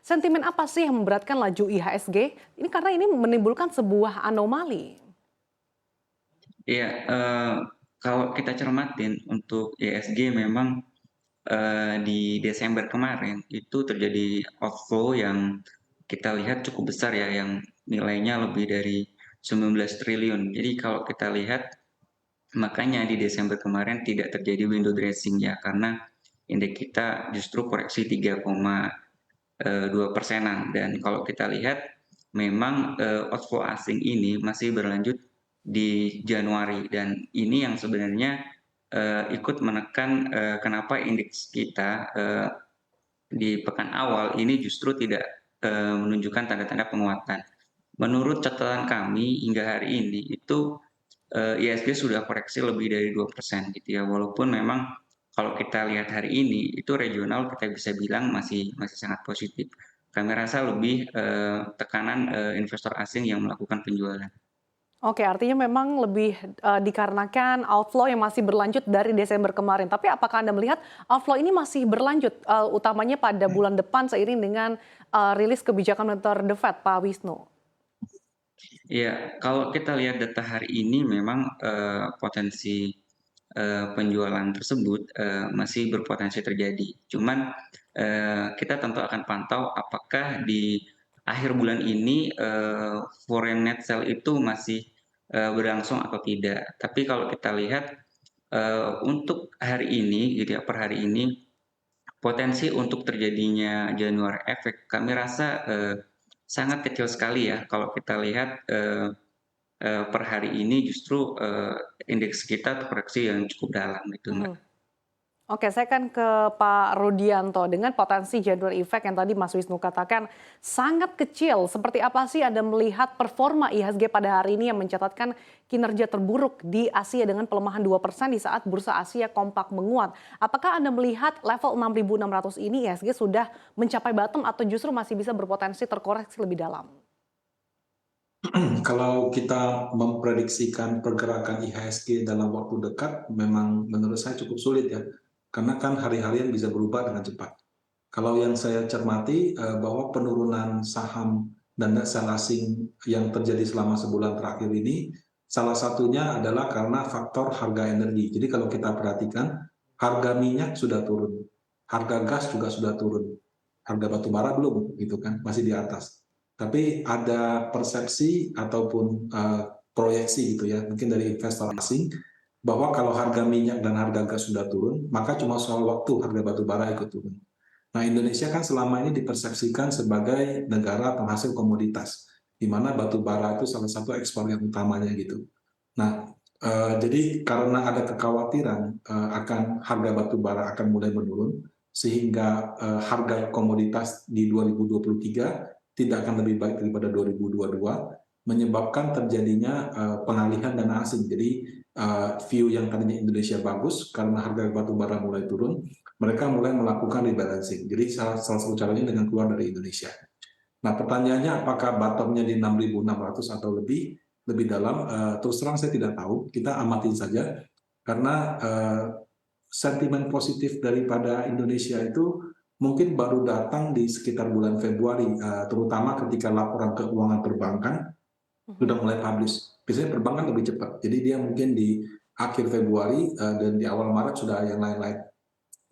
Sentimen apa sih yang memberatkan laju IHSG? Ini karena ini menimbulkan sebuah anomali. Iya, kalau kita cermatin untuk ESG memang, di Desember kemarin itu terjadi outflow yang kita lihat cukup besar ya, yang nilainya lebih dari 19 triliun. Jadi kalau kita lihat, makanya di Desember kemarin tidak terjadi window dressing ya, karena indeks kita justru koreksi 3,2%-an. Dan kalau kita lihat memang, outflow asing ini masih berlanjut di Januari dan ini yang sebenarnya, ikut menekan, kenapa indeks kita, di pekan awal ini justru tidak, menunjukkan tanda-tanda penguatan. Menurut catatan kami hingga hari ini itu, IHSG sudah koreksi lebih dari 2% gitu ya, walaupun memang kalau kita lihat hari ini, itu regional kita bisa bilang masih masih sangat positif. Kami rasa lebih, tekanan, investor asing yang melakukan penjualan. Oke, artinya memang lebih dikarenakan outflow yang masih berlanjut dari Desember kemarin. Tapi apakah Anda melihat outflow ini masih berlanjut, utamanya pada bulan depan seiring dengan rilis kebijakan moneter The Fed, Pak Wisnu? Iya, kalau kita lihat data hari ini memang, potensi, penjualan tersebut, masih berpotensi terjadi. Cuman, kita tentu akan pantau apakah di akhir bulan ini, foreign net sale itu masih, berlangsung atau tidak. Tapi kalau kita lihat, untuk hari ini gitu ya, per hari ini, potensi untuk terjadinya January effect kami rasa, sangat kecil sekali ya kalau kita lihat, per hari ini justru, indeks kita koreksi yang cukup dalam gitu, Mbak. Mhm. Oke, saya akan ke Pak Rudianto. Dengan potensi January effect yang tadi Mas Wisnu katakan sangat kecil, seperti apa sih Anda melihat performa IHSG pada hari ini yang mencatatkan kinerja terburuk di Asia dengan pelemahan 2% di saat bursa Asia kompak menguat? Apakah Anda melihat level 6.600 ini IHSG sudah mencapai bottom atau justru masih bisa berpotensi terkoreksi lebih dalam? Kalau kita memprediksikan pergerakan IHSG dalam waktu dekat, memang menurut saya cukup sulit ya, karena kan hari-harian bisa berubah dengan cepat. Kalau yang saya cermati, bahwa penurunan saham dan sel asing yang terjadi selama sebulan terakhir ini, salah satunya adalah karena faktor harga energi. Jadi kalau kita perhatikan, harga minyak sudah turun, harga gas juga sudah turun, harga batu bara belum, gitu kan, masih di atas. Tapi ada persepsi ataupun proyeksi gitu ya, mungkin dari investor asing, bahwa kalau harga minyak dan harga gas sudah turun, maka cuma soal waktu harga batu bara ikut turun. Nah, Indonesia kan selama ini dipersepsikan sebagai negara penghasil komoditas, di mana batu bara itu salah satu ekspor yang utamanya gitu. Nah, jadi karena ada kekhawatiran akan harga batu bara akan mulai menurun, sehingga harga komoditas di 2023 tidak akan lebih baik daripada 2022, menyebabkan terjadinya pengalihan dana asing. Jadi view yang tadinya Indonesia bagus karena harga batu bara mulai turun, mereka mulai melakukan rebalancing. Jadi salah satu caranya dengan keluar dari Indonesia. Nah, pertanyaannya apakah bottomnya di 6.600 atau lebih dalam? Terus terang saya tidak tahu. Kita amatin saja karena sentimen positif daripada Indonesia itu mungkin baru datang di sekitar bulan Februari, terutama ketika laporan keuangan perbankan sudah Mhm. mulai publish. Biasanya perbankan lebih cepat. Jadi dia mungkin di akhir Februari dan di awal Maret sudah yang lain-lain.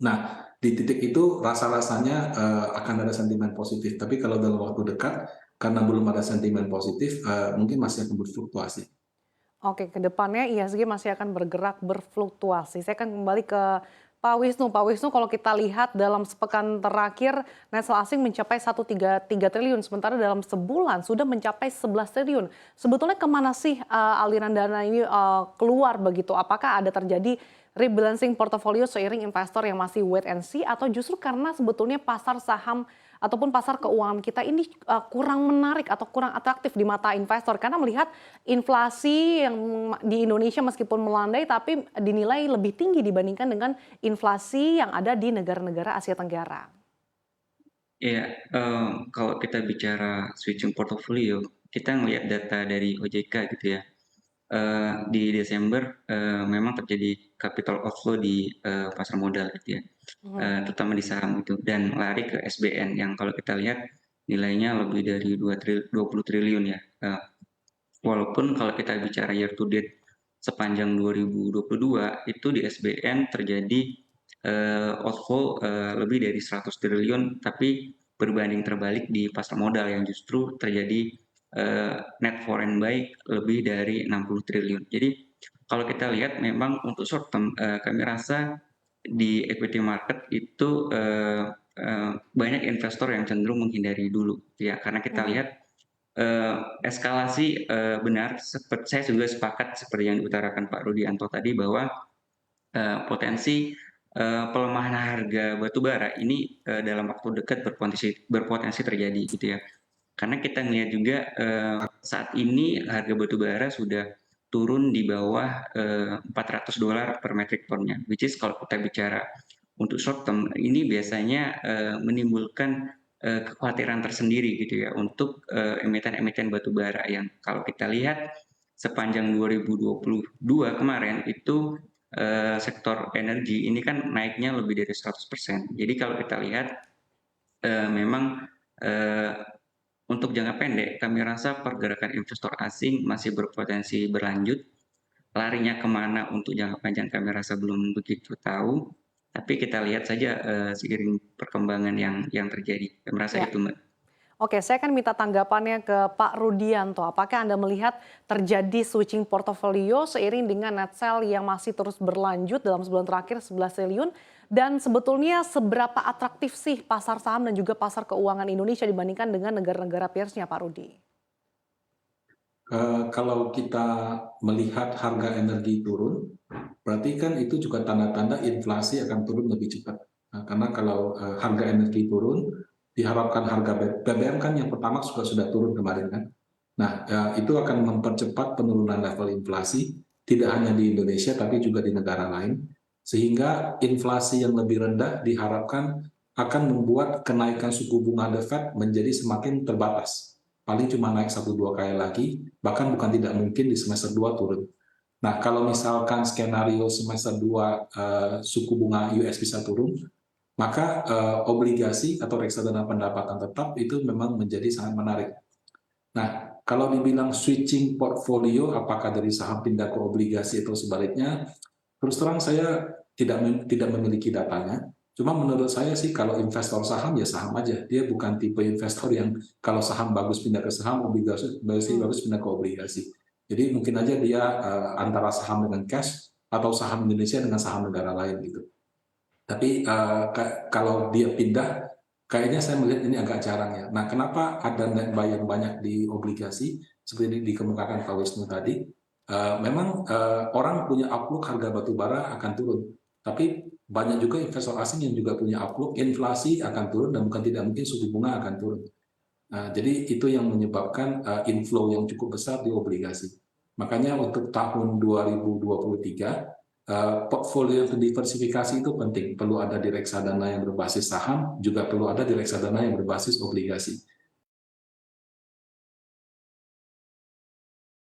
Nah, di titik itu rasa-rasanya akan ada sentimen positif. Tapi kalau dalam waktu dekat, karena belum ada sentimen positif, mungkin masih akan berfluktuasi. Oke, ke depannya IHSG masih akan bergerak berfluktuasi. Saya akan kembali ke Pak Wisnu. Pak Wisnu, kalau kita lihat dalam sepekan terakhir, net sell asing mencapai 1,33 triliun, sementara dalam sebulan sudah mencapai 11 triliun. Sebetulnya kemana sih aliran dana ini keluar begitu? Apakah ada terjadi rebalancing portofolio seiring investor yang masih wait and see, atau justru karena sebetulnya pasar saham ataupun pasar keuangan kita ini kurang menarik atau kurang atraktif di mata investor karena melihat inflasi yang di Indonesia meskipun melandai tapi dinilai lebih tinggi dibandingkan dengan inflasi yang ada di negara-negara Asia Tenggara. Iya, kalau kita bicara switching portfolio, kita ngelihat data dari OJK gitu ya, di Desember, memang terjadi capital outflow di, pasar modal gitu ya, Mhm. terutama di saham itu dan lari ke SBN yang kalau kita lihat nilainya lebih dari 20 triliun ya. Walaupun kalau kita bicara year to date sepanjang 2022 itu di SBN terjadi outflow lebih dari 100 triliun, tapi berbanding terbalik di pasar modal yang justru terjadi net foreign buy lebih dari 60 triliun. Jadi kalau kita lihat memang untuk short term kami rasa di equity market itu banyak investor yang cenderung menghindari dulu ya, karena kita lihat eskalasi benar, saya juga sepakat seperti yang diutarakan Pak Rudianto tadi bahwa potensi pelemahan harga batubara ini dalam waktu dekat berpotensi terjadi gitu ya. Karena kita melihat juga saat ini harga batubara sudah turun di bawah $400 per metric tonnya, which is kalau kita bicara untuk short term ini biasanya menimbulkan kekhawatiran tersendiri gitu ya untuk emiten-emiten batubara yang kalau kita lihat sepanjang 2022 kemarin itu sektor energi ini kan naiknya lebih dari 100%. Jadi kalau kita lihat memang untuk jangka pendek kami rasa pergerakan investor asing masih berpotensi berlanjut. Larinya kemana untuk jangka panjang kami rasa belum begitu tahu. Tapi kita lihat saja seiring perkembangan yang terjadi. Kami rasa Ya. itu, Mbak. Oke, saya akan minta tanggapannya ke Pak Rudianto. Apakah Anda melihat terjadi switching portofolio seiring dengan net sell yang masih terus berlanjut dalam sebulan terakhir 11 triliun? Dan sebetulnya seberapa atraktif sih pasar saham dan juga pasar keuangan Indonesia dibandingkan dengan negara-negara peersnya, Pak Rudi? Kalau kita melihat harga energi turun, berarti kan itu juga tanda-tanda inflasi akan turun lebih cepat. Karena kalau harga energi turun, diharapkan harga BBM kan yang pertama sudah turun kemarin kan. Nah, itu akan mempercepat penurunan level inflasi, tidak hanya di Indonesia tapi juga di negara lain, sehingga inflasi yang lebih rendah diharapkan akan membuat kenaikan suku bunga The Fed menjadi semakin terbatas. Paling cuma naik 1-2 kali lagi, bahkan bukan tidak mungkin di semester 2 turun. Nah, kalau misalkan skenario semester 2 suku bunga US bisa turun, maka obligasi atau reksadana pendapatan tetap itu memang menjadi sangat menarik. Nah, kalau dibilang switching portfolio, apakah dari saham pindah ke obligasi atau sebaliknya, terus terang saya tidak memiliki datanya. Cuma menurut saya sih kalau investor saham ya saham aja. Dia bukan tipe investor yang kalau saham bagus pindah ke saham, obligasi bagus pindah ke obligasi. Jadi mungkin aja dia antara saham dengan cash atau saham Indonesia dengan saham negara lain gitu. Tapi kalau dia pindah, kayaknya saya melihat ini agak jarang ya. Nah, kenapa ada net buy yang banyak di obligasi seperti dikemukakan Pak Wisnu tadi? Memang orang punya outlook harga batu bara akan turun, tapi banyak juga investor asing yang juga punya outlook inflasi akan turun dan bukan tidak mungkin suku bunga akan turun. Jadi itu yang menyebabkan inflow yang cukup besar di obligasi. Makanya untuk tahun 2023 portfolio untuk diversifikasi itu penting. Perlu ada di reksadana yang berbasis saham, juga perlu ada di reksadana yang berbasis obligasi.